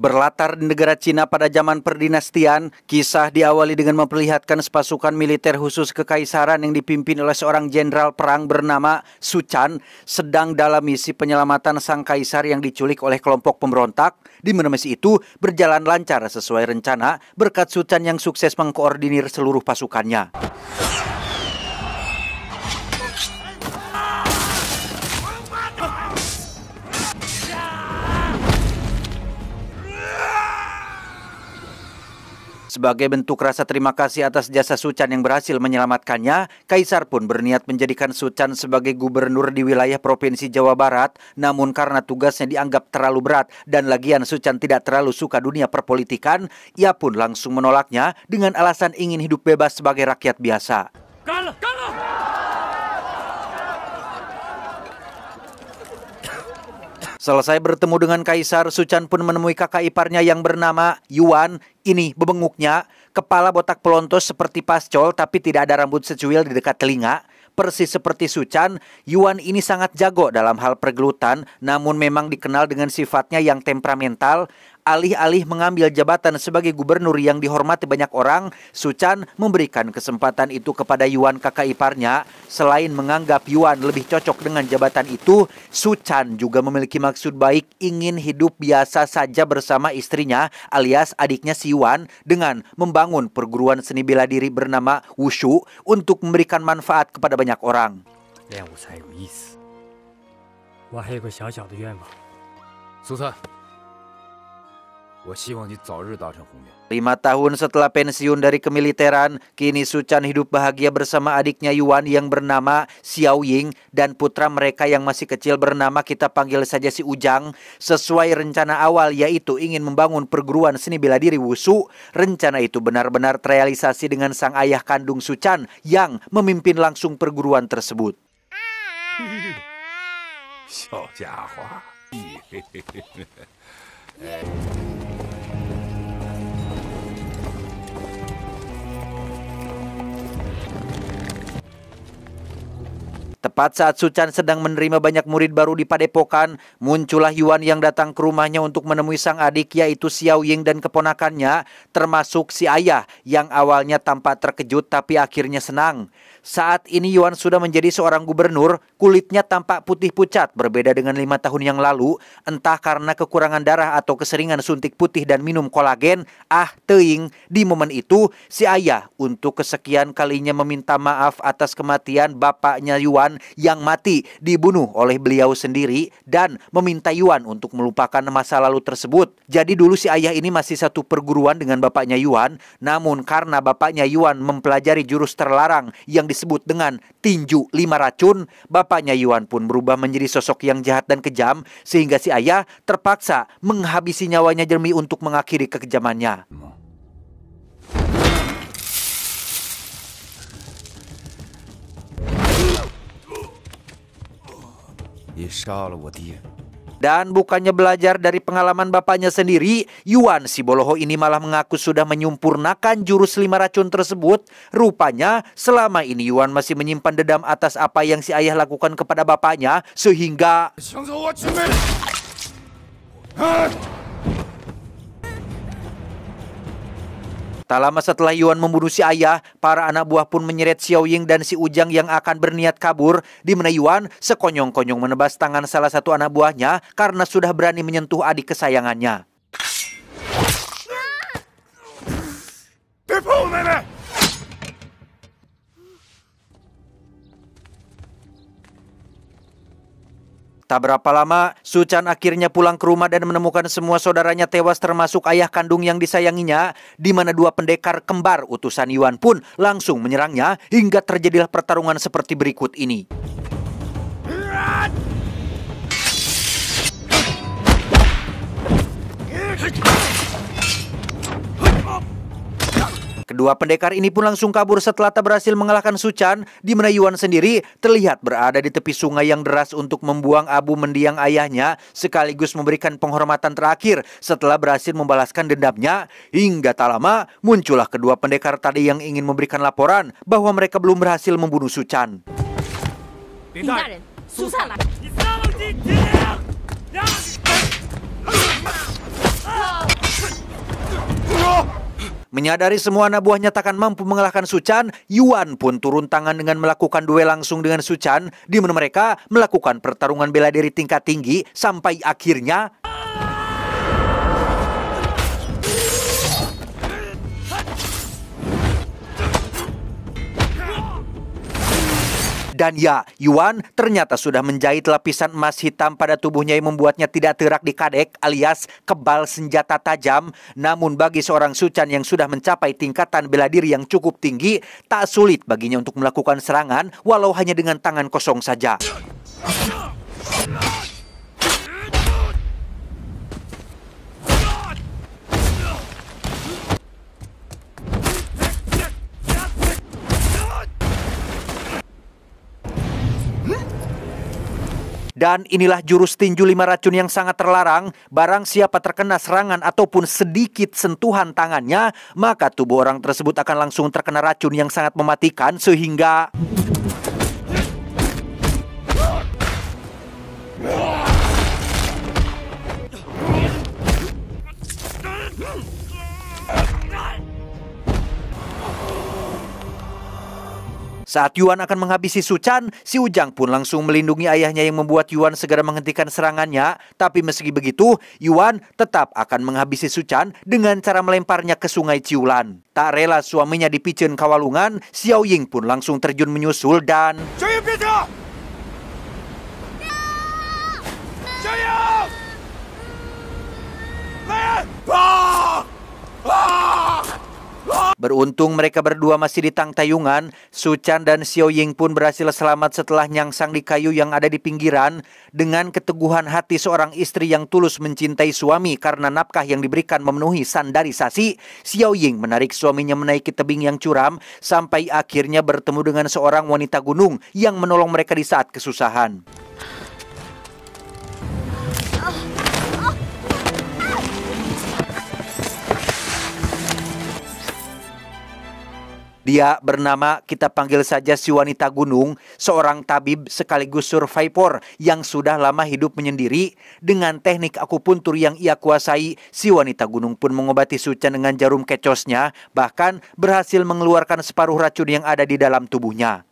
Berlatar di negara Cina pada zaman perdinastian, kisah diawali dengan memperlihatkan sepasukan militer khusus kekaisaran yang dipimpin oleh seorang jenderal perang bernama Su Chan sedang dalam misi penyelamatan sang kaisar yang diculik oleh kelompok pemberontak, di mana misi itu berjalan lancar sesuai rencana berkat Su Chan yang sukses mengkoordinir seluruh pasukannya. Sebagai bentuk rasa terima kasih atas jasa Su Chan yang berhasil menyelamatkannya, Kaisar pun berniat menjadikan Su Chan sebagai gubernur di wilayah Provinsi Jawa Barat. Namun karena tugasnya dianggap terlalu berat dan lagian Su Chan tidak terlalu suka dunia perpolitikan, ia pun langsung menolaknya dengan alasan ingin hidup bebas sebagai rakyat biasa. Kalah! Selesai bertemu dengan Kaisar, Su Chan pun menemui kakak iparnya yang bernama Yuan. Ini bebenguknya, kepala botak pelontos seperti pascol tapi tidak ada rambut secuil di dekat telinga. Persis seperti Su Chan, Yuan ini sangat jago dalam hal pergelutan, namun memang dikenal dengan sifatnya yang temperamental. Alih-alih mengambil jabatan sebagai gubernur yang dihormati banyak orang, Su Chan memberikan kesempatan itu kepada Yuan kakak iparnya. Selain menganggap Yuan lebih cocok dengan jabatan itu, Su Chan juga memiliki maksud baik ingin hidup biasa saja bersama istrinya alias adiknya si Yuan dengan membangun perguruan seni bela diri bernama Wushu untuk memberikan manfaat kepada banyak orang. 5 tahun setelah pensiun dari kemiliteran, kini Su Chan hidup bahagia bersama adiknya Yuan yang bernama Xiao Ying dan putra mereka yang masih kecil bernama kita panggil saja si Ujang. Sesuai rencana awal yaitu ingin membangun perguruan seni bela diri Wushu, rencana itu benar-benar terrealisasi dengan sang ayah kandung Su Chan yang memimpin langsung perguruan tersebut. Tepat saat Su Chan sedang menerima banyak murid baru di padepokan, muncullah Yuan yang datang ke rumahnya untuk menemui sang adik yaitu Xiao Ying dan keponakannya, termasuk si ayah yang awalnya tampak terkejut tapi akhirnya senang. Saat ini Yuan sudah menjadi seorang gubernur, kulitnya tampak putih pucat berbeda dengan 5 tahun yang lalu, entah karena kekurangan darah atau keseringan suntik putih dan minum kolagen. Teuing, di momen itu si ayah untuk kesekian kalinya meminta maaf atas kematian bapaknya Yuan yang mati dibunuh oleh beliau sendiri dan meminta Yuan untuk melupakan masa lalu tersebut. Jadi dulu si ayah ini masih satu perguruan dengan bapaknya Yuan, namun karena bapaknya Yuan mempelajari jurus terlarang yang disebut dengan tinju 5 racun, bapaknya Yuan pun berubah menjadi sosok yang jahat dan kejam sehingga si ayah terpaksa menghabisi nyawanya demi untuk mengakhiri kekejamannya. Dan bukannya belajar dari pengalaman bapaknya sendiri, Yuan si Boloho ini malah mengaku sudah menyempurnakan jurus 5 racun tersebut. Rupanya selama ini Yuan masih menyimpan dendam atas apa yang si ayah lakukan kepada bapaknya sehingga tak lama setelah Yuan membunuh si ayah, para anak buah pun menyeret Xiao Ying dan si Ujang yang akan berniat kabur, di mana Yuan sekonyong-konyong menebas tangan salah satu anak buahnya karena sudah berani menyentuh adik kesayangannya. Tak berapa lama, Su Chan akhirnya pulang ke rumah dan menemukan semua saudaranya tewas termasuk ayah kandung yang disayanginya, di mana 2 pendekar kembar utusan Yuan pun langsung menyerangnya hingga terjadilah pertarungan seperti berikut ini. Kedua pendekar ini pun langsung kabur setelah tak berhasil mengalahkan Su Chan, di mana Yuan sendiri terlihat berada di tepi sungai yang deras untuk membuang abu mendiang ayahnya, sekaligus memberikan penghormatan terakhir setelah berhasil membalaskan dendamnya. Hingga tak lama, muncullah kedua pendekar tadi yang ingin memberikan laporan bahwa mereka belum berhasil membunuh Su Chan. Menyadari semua anak buahnya takkan mampu mengalahkan Su Chan, Yuan pun turun tangan dengan melakukan duel langsung dengan Su Chan, di mana mereka melakukan pertarungan bela diri tingkat tinggi sampai akhirnya dan ya, Yuan ternyata sudah menjahit lapisan emas hitam pada tubuhnya yang membuatnya tidak terak di kadek alias kebal senjata tajam. Namun bagi seorang Su Chan yang sudah mencapai tingkatan bela diri yang cukup tinggi, tak sulit baginya untuk melakukan serangan walau hanya dengan tangan kosong saja. Dan inilah jurus tinju 5 racun yang sangat terlarang. Barang siapa terkena serangan ataupun sedikit sentuhan tangannya, maka tubuh orang tersebut akan langsung terkena racun yang sangat mematikan sehingga saat Yuan akan menghabisi Su Chan, si Ujang pun langsung melindungi ayahnya yang membuat Yuan segera menghentikan serangannya. Tapi meski begitu, Yuan tetap akan menghabisi Su Chan dengan cara melemparnya ke sungai Ciulan. Tak rela suaminya dipicen kawalungan, Xiao Ying pun langsung terjun menyusul dan beruntung mereka berdua masih di tang tayungan, Su Chan dan Xiao Ying pun berhasil selamat setelah nyangsang di kayu yang ada di pinggiran. Dengan keteguhan hati seorang istri yang tulus mencintai suami karena nafkah yang diberikan memenuhi sandarisasi, Xiao Ying menarik suaminya menaiki tebing yang curam sampai akhirnya bertemu dengan seorang wanita gunung yang menolong mereka di saat kesusahan. Dia bernama, kita panggil saja si wanita gunung, seorang tabib sekaligus survivor yang sudah lama hidup menyendiri. Dengan teknik akupuntur yang ia kuasai, si wanita gunung pun mengobati Su Chan dengan jarum kecosnya, bahkan berhasil mengeluarkan separuh racun yang ada di dalam tubuhnya.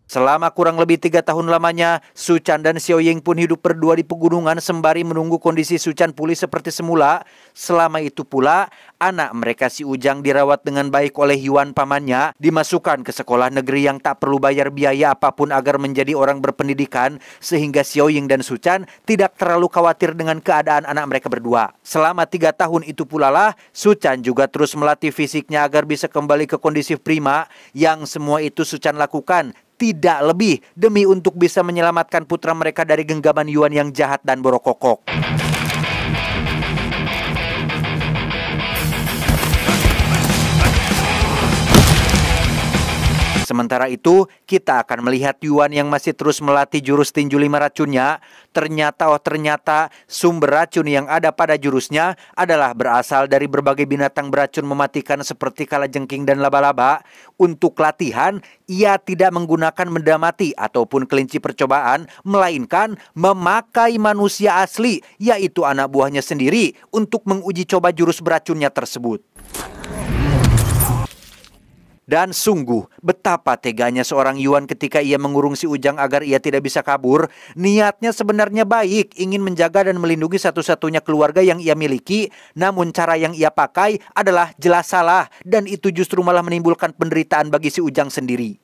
Selama kurang lebih 3 tahun lamanya, Su Chan dan Xiao Ying pun hidup berdua di pegunungan sembari menunggu kondisi Su Chan pulih seperti semula. Selama itu pula, anak mereka si Ujang dirawat dengan baik oleh Yuan pamannya, dimasukkan ke sekolah negeri yang tak perlu bayar biaya apapun agar menjadi orang berpendidikan, sehingga Xiao Ying dan Su Chan tidak terlalu khawatir dengan keadaan anak mereka berdua. Selama 3 tahun itu pula lah, Su Chan juga terus melatih fisiknya agar bisa kembali ke kondisi prima. Yang semua itu Su Chan lakukan tidak lebih demi untuk bisa menyelamatkan putra mereka dari genggaman Yuan yang jahat dan borokokok. Sementara itu, kita akan melihat Yuan yang masih terus melatih jurus tinju 5 racunnya. Ternyata sumber racun yang ada pada jurusnya adalah berasal dari berbagai binatang beracun mematikan seperti kalajengking dan laba-laba. Untuk latihan, ia tidak menggunakan benda mati ataupun kelinci percobaan, melainkan memakai manusia asli, yaitu anak buahnya sendiri, untuk menguji coba jurus beracunnya tersebut. Dan sungguh, betapa teganya seorang Yuan ketika ia mengurung si Ujang agar ia tidak bisa kabur. Niatnya sebenarnya baik, ingin menjaga dan melindungi satu-satunya keluarga yang ia miliki. Namun cara yang ia pakai adalah jelas salah, dan itu justru malah menimbulkan penderitaan bagi si Ujang sendiri.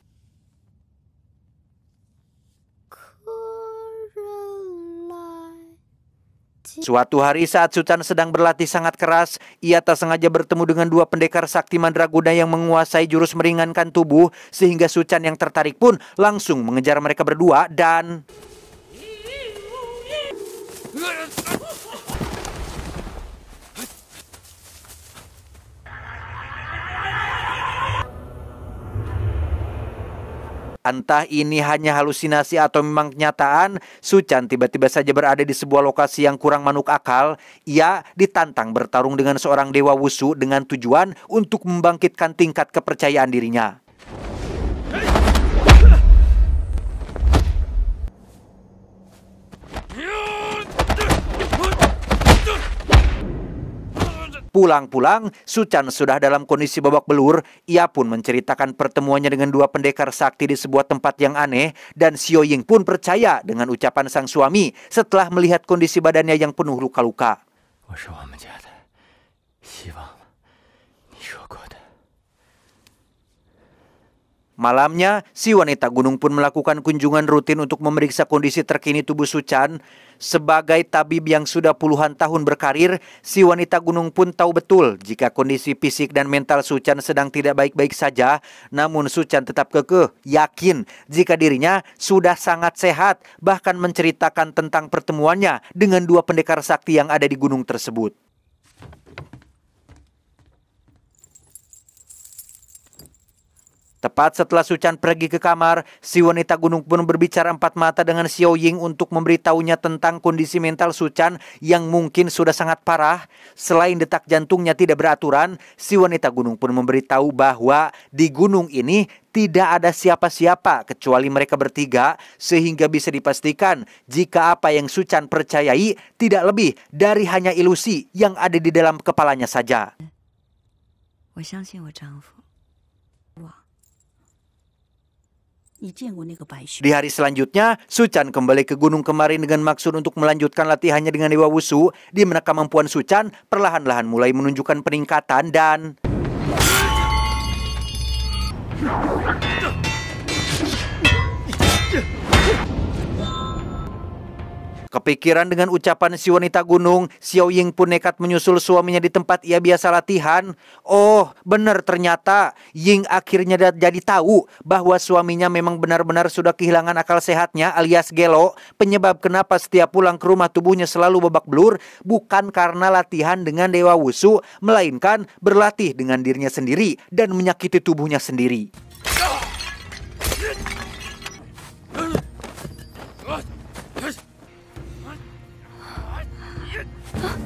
Suatu hari saat Su Chan sedang berlatih sangat keras, ia tak sengaja bertemu dengan 2 pendekar sakti mandraguna yang menguasai jurus meringankan tubuh, sehingga Su Chan yang tertarik pun langsung mengejar mereka berdua dan entah ini hanya halusinasi atau memang kenyataan, Su Chan tiba-tiba saja berada di sebuah lokasi yang kurang manuk akal. Ia ditantang bertarung dengan seorang dewa wushu dengan tujuan untuk membangkitkan tingkat kepercayaan dirinya. Pulang-pulang, Su Chan sudah dalam kondisi babak belur. Ia pun menceritakan pertemuannya dengan dua pendekar sakti di sebuah tempat yang aneh, dan Xiao Ying pun percaya dengan ucapan sang suami setelah melihat kondisi badannya yang penuh luka-luka. Malamnya, si wanita gunung pun melakukan kunjungan rutin untuk memeriksa kondisi terkini tubuh Su Chan. Sebagai tabib yang sudah puluhan tahun berkarir, si wanita gunung pun tahu betul jika kondisi fisik dan mental Su Chan sedang tidak baik-baik saja. Namun Su Chan tetap kekeh, yakin jika dirinya sudah sangat sehat, bahkan menceritakan tentang pertemuannya dengan dua pendekar sakti yang ada di gunung tersebut. Tepat setelah Su Chan pergi ke kamar, si wanita gunung pun berbicara empat mata dengan Xiao Ying untuk memberitahunya tentang kondisi mental Su Chan yang mungkin sudah sangat parah. Selain detak jantungnya tidak beraturan, si wanita gunung pun memberitahu bahwa di gunung ini tidak ada siapa-siapa kecuali mereka bertiga, sehingga bisa dipastikan jika apa yang Su Chan percayai tidak lebih dari hanya ilusi yang ada di dalam kepalanya saja. Di hari selanjutnya, Su Chan kembali ke gunung kemarin dengan maksud untuk melanjutkan latihannya dengan Dewa Wushu, di mana kemampuan Su Chan perlahan-lahan mulai menunjukkan peningkatan dan kepikiran dengan ucapan si wanita gunung, Xiao Ying pun nekat menyusul suaminya di tempat ia biasa latihan. Oh, benar ternyata Ying akhirnya jadi tahu bahwa suaminya memang benar-benar sudah kehilangan akal sehatnya alias gelo. Penyebab kenapa setiap pulang ke rumah tubuhnya selalu babak belur bukan karena latihan dengan Dewa Wushu, melainkan berlatih dengan dirinya sendiri dan menyakiti tubuhnya sendiri.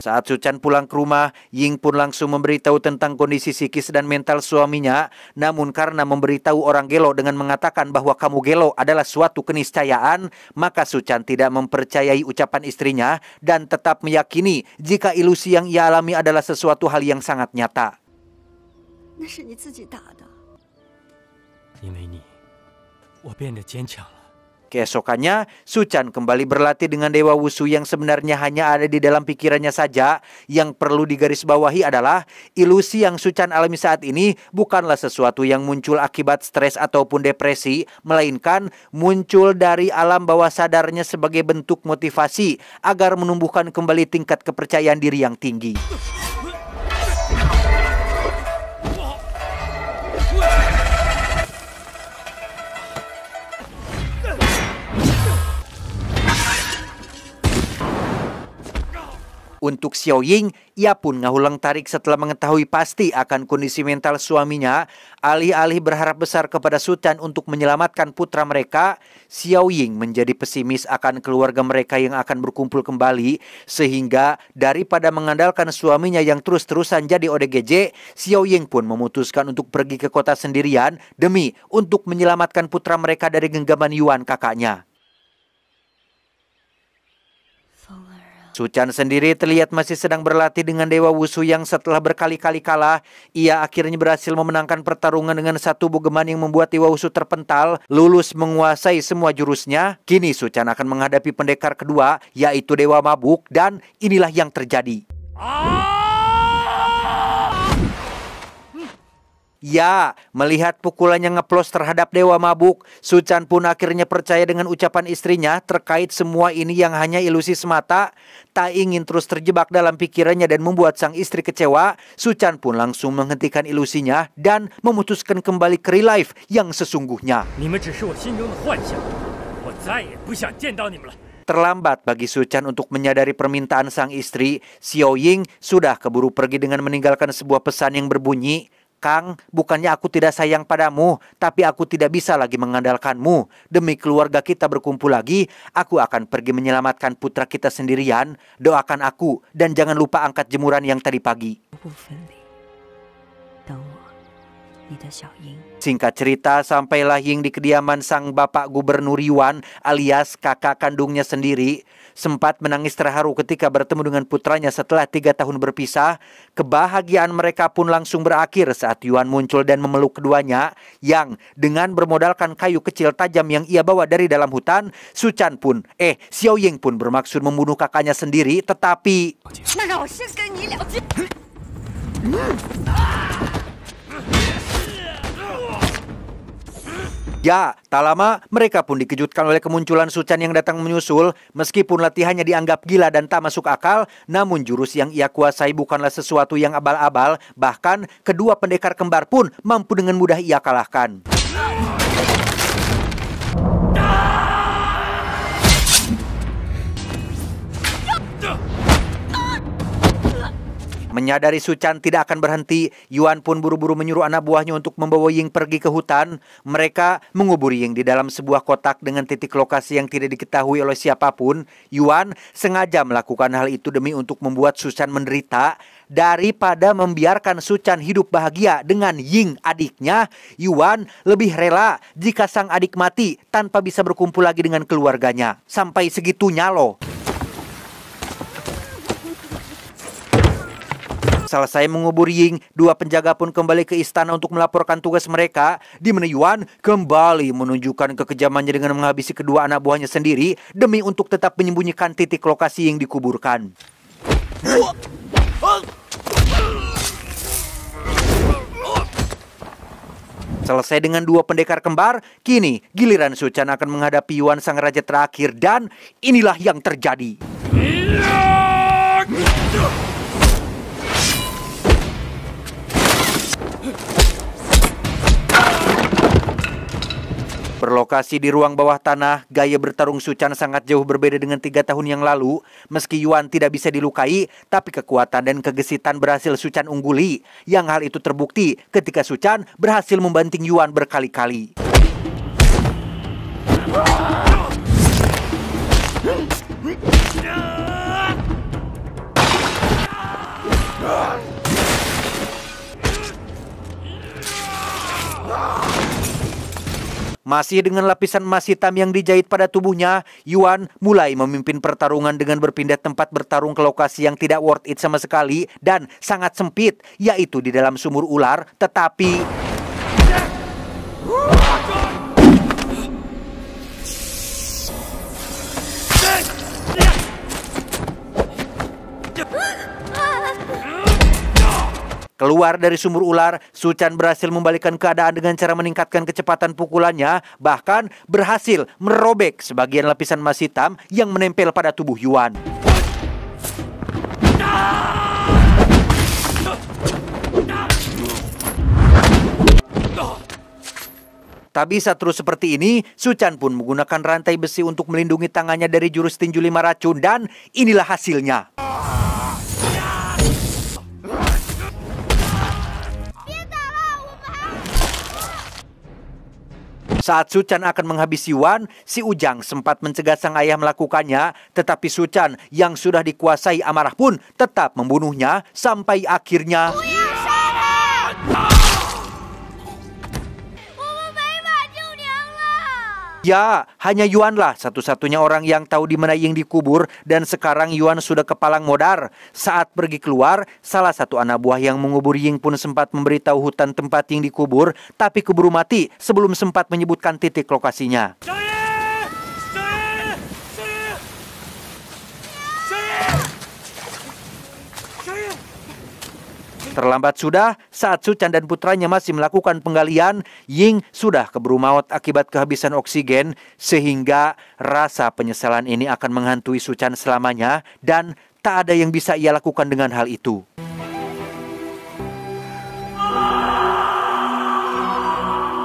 Saat Su Chan pulang ke rumah, Ying pun langsung memberitahu tentang kondisi psikis dan mental suaminya. Namun karena memberitahu orang gelo dengan mengatakan bahwa kamu gelo adalah suatu keniscayaan, maka Su Chan tidak mempercayai ucapan istrinya dan tetap meyakini jika ilusi yang ia alami adalah sesuatu hal yang sangat nyata. Keesokannya, Su Chan kembali berlatih dengan Dewa Wushu yang sebenarnya hanya ada di dalam pikirannya saja. Yang perlu digarisbawahi adalah ilusi yang Su Chan alami saat ini bukanlah sesuatu yang muncul akibat stres ataupun depresi, melainkan muncul dari alam bawah sadarnya sebagai bentuk motivasi agar menumbuhkan kembali tingkat kepercayaan diri yang tinggi. Untuk Xiao Ying, ia pun ngahulang tarik setelah mengetahui pasti akan kondisi mental suaminya. Alih-alih berharap besar kepada Su Chan untuk menyelamatkan putra mereka, Xiao Ying menjadi pesimis akan keluarga mereka yang akan berkumpul kembali. Sehingga daripada mengandalkan suaminya yang terus-terusan jadi ODGJ, Xiao Ying pun memutuskan untuk pergi ke kota sendirian demi untuk menyelamatkan putra mereka dari genggaman Yuan kakaknya. Su Chan sendiri terlihat masih sedang berlatih dengan Dewa Wushu yang setelah berkali-kali kalah, ia akhirnya berhasil memenangkan pertarungan dengan satu bogeman yang membuat Dewa Wushu terpental, lulus menguasai semua jurusnya. Kini Su Chan akan menghadapi pendekar kedua, yaitu Dewa Mabuk, dan inilah yang terjadi. Ya, melihat pukulannya ngeplos terhadap Dewa Mabuk, Su Chan pun akhirnya percaya dengan ucapan istrinya terkait semua ini yang hanya ilusi semata. Tak ingin terus terjebak dalam pikirannya dan membuat sang istri kecewa, Su Chan pun langsung menghentikan ilusinya dan memutuskan kembali ke real life yang sesungguhnya. Terlambat bagi Su Chan untuk menyadari permintaan sang istri. Xiao Ying sudah keburu pergi dengan meninggalkan sebuah pesan yang berbunyi, Kang, bukannya aku tidak sayang padamu, tapi aku tidak bisa lagi mengandalkanmu. Demi keluarga kita berkumpul lagi, aku akan pergi menyelamatkan putra kita sendirian. Doakan aku dan jangan lupa angkat jemuran yang tadi pagi. 你的小鹰。 Singkat cerita, sampailah Ying di kediaman sang bapak gubernur Yuan alias kakak kandungnya sendiri. Sempat menangis terharu ketika bertemu dengan putranya setelah 3 tahun berpisah. Kebahagiaan mereka pun langsung berakhir saat Yuan muncul dan memeluk keduanya, yang dengan bermodalkan kayu kecil tajam yang ia bawa dari dalam hutan, Xiao Ying pun bermaksud membunuh kakaknya sendiri, tetapi ya, tak lama mereka pun dikejutkan oleh kemunculan Su Chan yang datang menyusul. Meskipun latihannya dianggap gila dan tak masuk akal, namun jurus yang ia kuasai bukanlah sesuatu yang abal-abal. Bahkan kedua pendekar kembar pun mampu dengan mudah ia kalahkan. Menyadari Su Chan tidak akan berhenti, Yuan pun buru-buru menyuruh anak buahnya untuk membawa Ying pergi ke hutan. Mereka mengubur Ying di dalam sebuah kotak dengan titik lokasi yang tidak diketahui oleh siapapun. Yuan sengaja melakukan hal itu demi untuk membuat Su Chan menderita. Daripada membiarkan Su Chan hidup bahagia dengan Ying adiknya, Yuan lebih rela jika sang adik mati tanpa bisa berkumpul lagi dengan keluarganya. Sampai segitunya loh. Selesai mengubur Ying, dua penjaga pun kembali ke istana untuk melaporkan tugas mereka, di mana Yuan kembali menunjukkan kekejamannya dengan menghabisi kedua anak buahnya sendiri demi untuk tetap menyembunyikan titik lokasi yang dikuburkan. Selesai dengan dua pendekar kembar, kini giliran Su Chan akan menghadapi Yuan sang raja terakhir, dan inilah yang terjadi. Berlokasi di ruang bawah tanah, gaya bertarung Su Chan sangat jauh berbeda dengan 3 tahun yang lalu. Meski Yuan tidak bisa dilukai, tapi kekuatan dan kegesitan berhasil Su Chan ungguli. Yang hal itu terbukti ketika Su Chan berhasil membanting Yuan berkali-kali. Masih dengan lapisan emas hitam yang dijahit pada tubuhnya, Yuan mulai memimpin pertarungan dengan berpindah tempat bertarung ke lokasi yang tidak worth it sama sekali dan sangat sempit, yaitu di dalam sumur ular. Tetapi keluar dari sumur ular, Su Chan berhasil membalikkan keadaan dengan cara meningkatkan kecepatan pukulannya, bahkan berhasil merobek sebagian lapisan emas hitam yang menempel pada tubuh Yuan. Tak bisa terus seperti ini, Su Chan pun menggunakan rantai besi untuk melindungi tangannya dari jurus tinju 5 racun, dan inilah hasilnya. Saat Su Chan akan menghabisi Yuan, si Ujang sempat mencegah sang ayah melakukannya, tetapi Su Chan yang sudah dikuasai amarah pun tetap membunuhnya sampai akhirnya ya, hanya Yuanlah satu-satunya orang yang tahu di mana Ying dikubur, dan sekarang Yuan sudah kepalang modar. Saat pergi keluar, salah satu anak buah yang mengubur Ying pun sempat memberitahu hutan tempat Ying dikubur, tapi keburu mati sebelum sempat menyebutkan titik lokasinya. Terlambat sudah, saat Su Chan dan putranya masih melakukan penggalian, Ying sudah keburu maut akibat kehabisan oksigen, sehingga rasa penyesalan ini akan menghantui Su Chan selamanya, dan tak ada yang bisa ia lakukan dengan hal itu.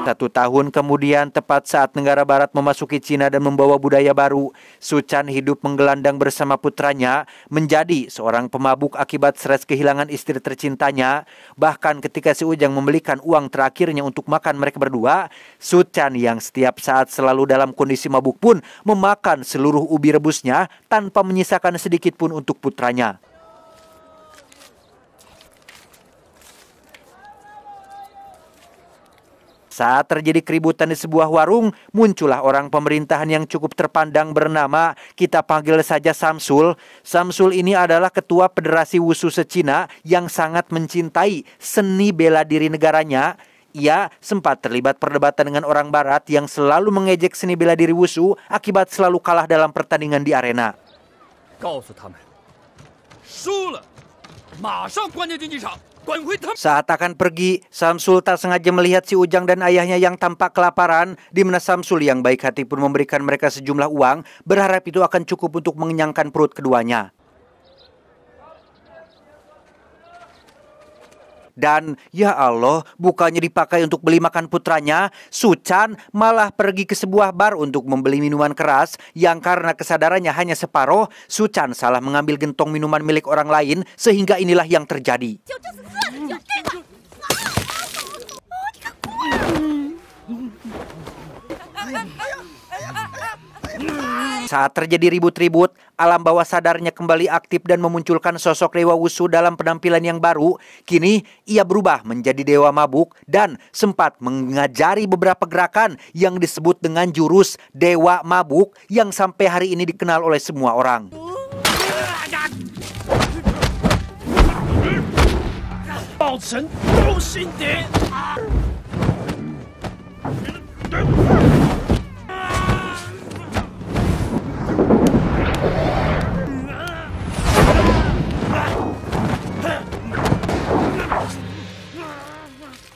1 tahun kemudian, tepat saat negara barat memasuki Cina dan membawa budaya baru, Su Chan hidup menggelandang bersama putranya, menjadi seorang pemabuk akibat stres kehilangan istri tercintanya. Bahkan ketika si Ujang membelikan uang terakhirnya untuk makan mereka berdua, Su Chan yang setiap saat selalu dalam kondisi mabuk pun memakan seluruh ubi rebusnya tanpa menyisakan sedikit pun untuk putranya. Saat terjadi keributan di sebuah warung, muncullah orang pemerintahan yang cukup terpandang bernama, kita panggil saja Samsul. Samsul ini adalah ketua Federasi Wushu se-Cina yang sangat mencintai seni bela diri negaranya. Ia sempat terlibat perdebatan dengan orang barat yang selalu mengejek seni bela diri Wushu akibat selalu kalah dalam pertandingan di arena. Saat akan pergi, Samsul tak sengaja melihat si Ujang dan ayahnya yang tampak kelaparan, di mana Samsul yang baik hati pun memberikan mereka sejumlah uang, berharap itu akan cukup untuk mengenyangkan perut keduanya. Dan ya Allah, bukannya dipakai untuk beli makan putranya, Su Chan malah pergi ke sebuah bar untuk membeli minuman keras yang karena kesadarannya hanya separuh, Su Chan salah mengambil gentong minuman milik orang lain sehingga inilah yang terjadi. Saat terjadi ribut-ribut, alam bawah sadarnya kembali aktif dan memunculkan sosok Dewa Wushu dalam penampilan yang baru. Kini ia berubah menjadi Dewa Mabuk dan sempat mengajari beberapa gerakan yang disebut dengan jurus Dewa Mabuk yang sampai hari ini dikenal oleh semua orang.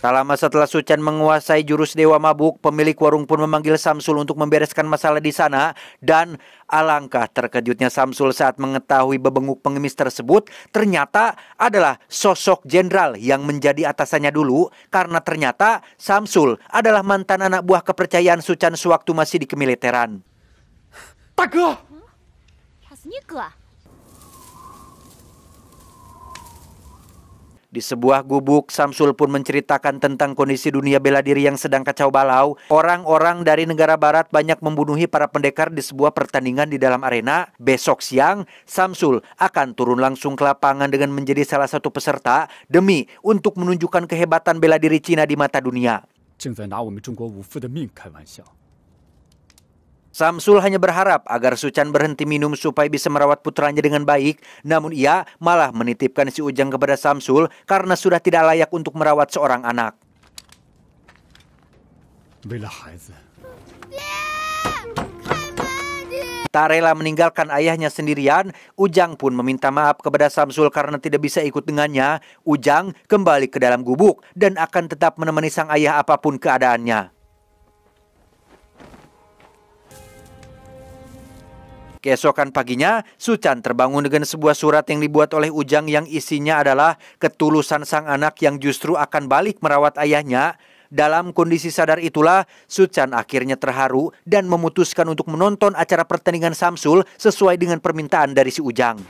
Tak lama setelah Su Chan menguasai jurus Dewa Mabuk, pemilik warung pun memanggil Samsul untuk membereskan masalah di sana. Dan alangkah terkejutnya Samsul saat mengetahui bebenguk pengemis tersebut ternyata adalah sosok jenderal yang menjadi atasannya dulu. Karena ternyata Samsul adalah mantan anak buah kepercayaan Su Chan sewaktu masih di kemiliteran. Dago! Di sebuah gubuk, Samsul pun menceritakan tentang kondisi dunia bela diri yang sedang kacau balau. Orang-orang dari negara barat banyak membunuhi para pendekar di sebuah pertandingan di dalam arena. Besok siang, Samsul akan turun langsung ke lapangan dengan menjadi salah satu peserta demi untuk menunjukkan kehebatan bela diri Cina di mata dunia. Samsul hanya berharap agar Su Chan berhenti minum supaya bisa merawat putranya dengan baik. Namun ia malah menitipkan si Ujang kepada Samsul karena sudah tidak layak untuk merawat seorang anak. Tak rela meninggalkan ayahnya sendirian, Ujang pun meminta maaf kepada Samsul karena tidak bisa ikut dengannya. Ujang kembali ke dalam gubuk dan akan tetap menemani sang ayah apapun keadaannya. Keesokan paginya, Su Chan terbangun dengan sebuah surat yang dibuat oleh Ujang yang isinya adalah ketulusan sang anak yang justru akan balik merawat ayahnya. Dalam kondisi sadar itulah, Su Chan akhirnya terharu dan memutuskan untuk menonton acara pertandingan Samsul sesuai dengan permintaan dari si Ujang.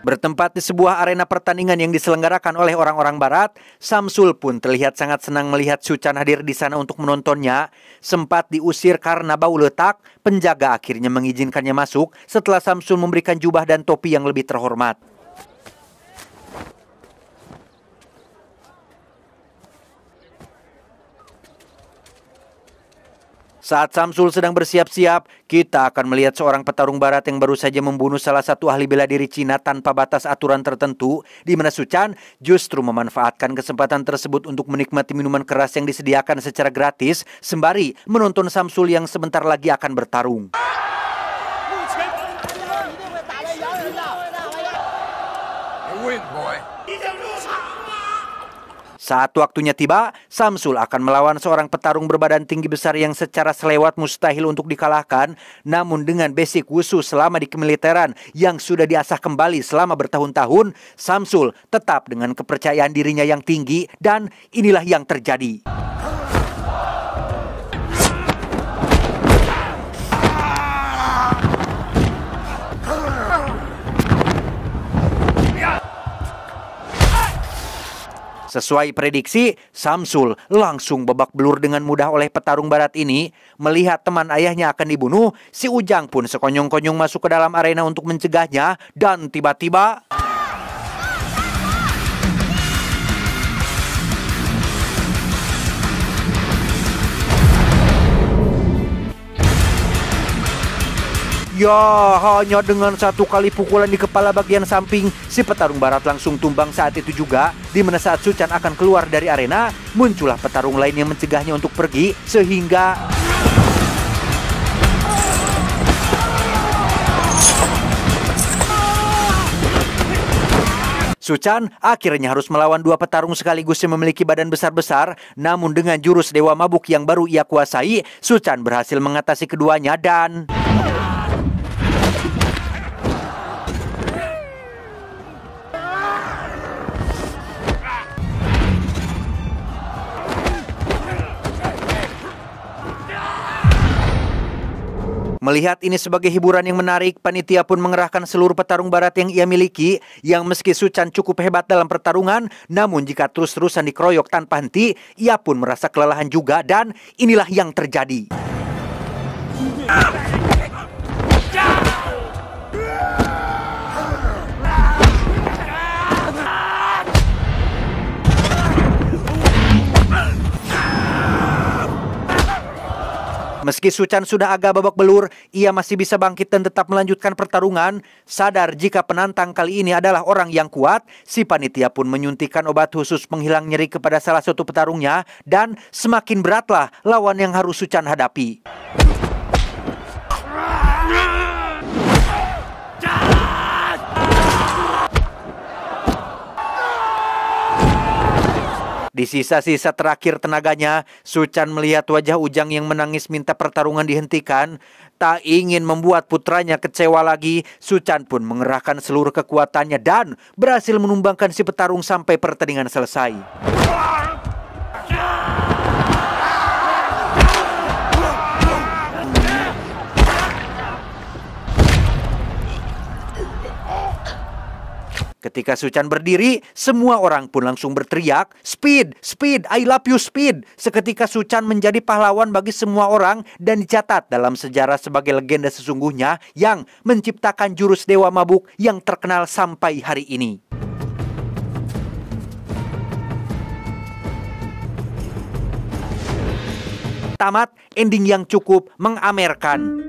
Bertempat di sebuah arena pertandingan yang diselenggarakan oleh orang-orang barat, Samsul pun terlihat sangat senang melihat Su Chan hadir di sana untuk menontonnya. Sempat diusir karena bau letak, penjaga akhirnya mengizinkannya masuk setelah Samsul memberikan jubah dan topi yang lebih terhormat. Saat Samsul sedang bersiap-siap, kita akan melihat seorang petarung barat yang baru saja membunuh salah satu ahli bela diri Cina tanpa batas aturan tertentu, di mana Su Chan justru memanfaatkan kesempatan tersebut untuk menikmati minuman keras yang disediakan secara gratis, sembari menonton Samsul yang sebentar lagi akan bertarung. Saat waktunya tiba, Samsul akan melawan seorang petarung berbadan tinggi besar yang secara selewat mustahil untuk dikalahkan. Namun dengan basic wushu selama di kemiliteran yang sudah diasah kembali selama bertahun-tahun, Samsul tetap dengan kepercayaan dirinya yang tinggi dan inilah yang terjadi. Sesuai prediksi, Samsul langsung babak belur dengan mudah oleh petarung barat ini. Melihat teman ayahnya akan dibunuh, si Ujang pun sekonyong-konyong masuk ke dalam arena untuk mencegahnya. Dan tiba-tiba... ya, hanya dengan satu kali pukulan di kepala bagian samping, si petarung barat langsung tumbang saat itu juga. Di mana saat Su Chan akan keluar dari arena, muncullah petarung lain yang mencegahnya untuk pergi, sehingga... Su Chan akhirnya harus melawan dua petarung sekaligus yang memiliki badan besar-besar. Namun dengan jurus Dewa Mabuk yang baru ia kuasai, Su Chan berhasil mengatasi keduanya dan... Melihat ini sebagai hiburan yang menarik, panitia pun mengerahkan seluruh petarung barat yang ia miliki, yang meski Su Chan cukup hebat dalam pertarungan, namun jika terus-terusan dikeroyok tanpa henti, ia pun merasa kelelahan juga, dan inilah yang terjadi. Meski Su Chan sudah agak babak belur, ia masih bisa bangkit dan tetap melanjutkan pertarungan. Sadar jika penantang kali ini adalah orang yang kuat, si panitia pun menyuntikkan obat khusus penghilang nyeri kepada salah satu petarungnya, dan semakin beratlah lawan yang harus Su Chan hadapi. Di sisa-sisa terakhir tenaganya, Su Chan melihat wajah Ujang yang menangis minta pertarungan dihentikan. Tak ingin membuat putranya kecewa lagi, Su Chan pun mengerahkan seluruh kekuatannya dan berhasil menumbangkan si petarung sampai pertandingan selesai. Ketika Su Chan berdiri, semua orang pun langsung berteriak, "Speed! Speed! I love you, Speed!" Seketika Su Chan menjadi pahlawan bagi semua orang dan dicatat dalam sejarah sebagai legenda sesungguhnya yang menciptakan jurus Dewa Mabuk yang terkenal sampai hari ini. Tamat, ending yang cukup mengamerkan.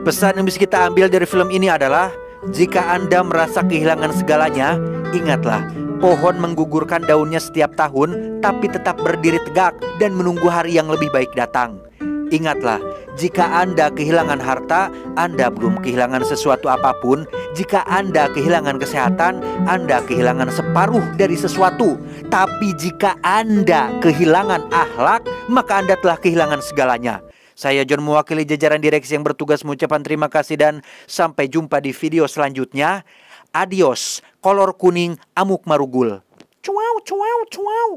Pesan yang bisa kita ambil dari film ini adalah, jika Anda merasa kehilangan segalanya, ingatlah, pohon menggugurkan daunnya setiap tahun, tapi tetap berdiri tegak dan menunggu hari yang lebih baik datang. Ingatlah, jika Anda kehilangan harta, Anda belum kehilangan sesuatu apapun. Jika Anda kehilangan kesehatan, Anda kehilangan separuh dari sesuatu. Tapi jika Anda kehilangan akhlak, maka Anda telah kehilangan segalanya. Saya John mewakili jajaran direksi yang bertugas mengucapkan terima kasih dan sampai jumpa di video selanjutnya. Adios, kolor kuning amuk marugul. Cuau, cuau, cuau.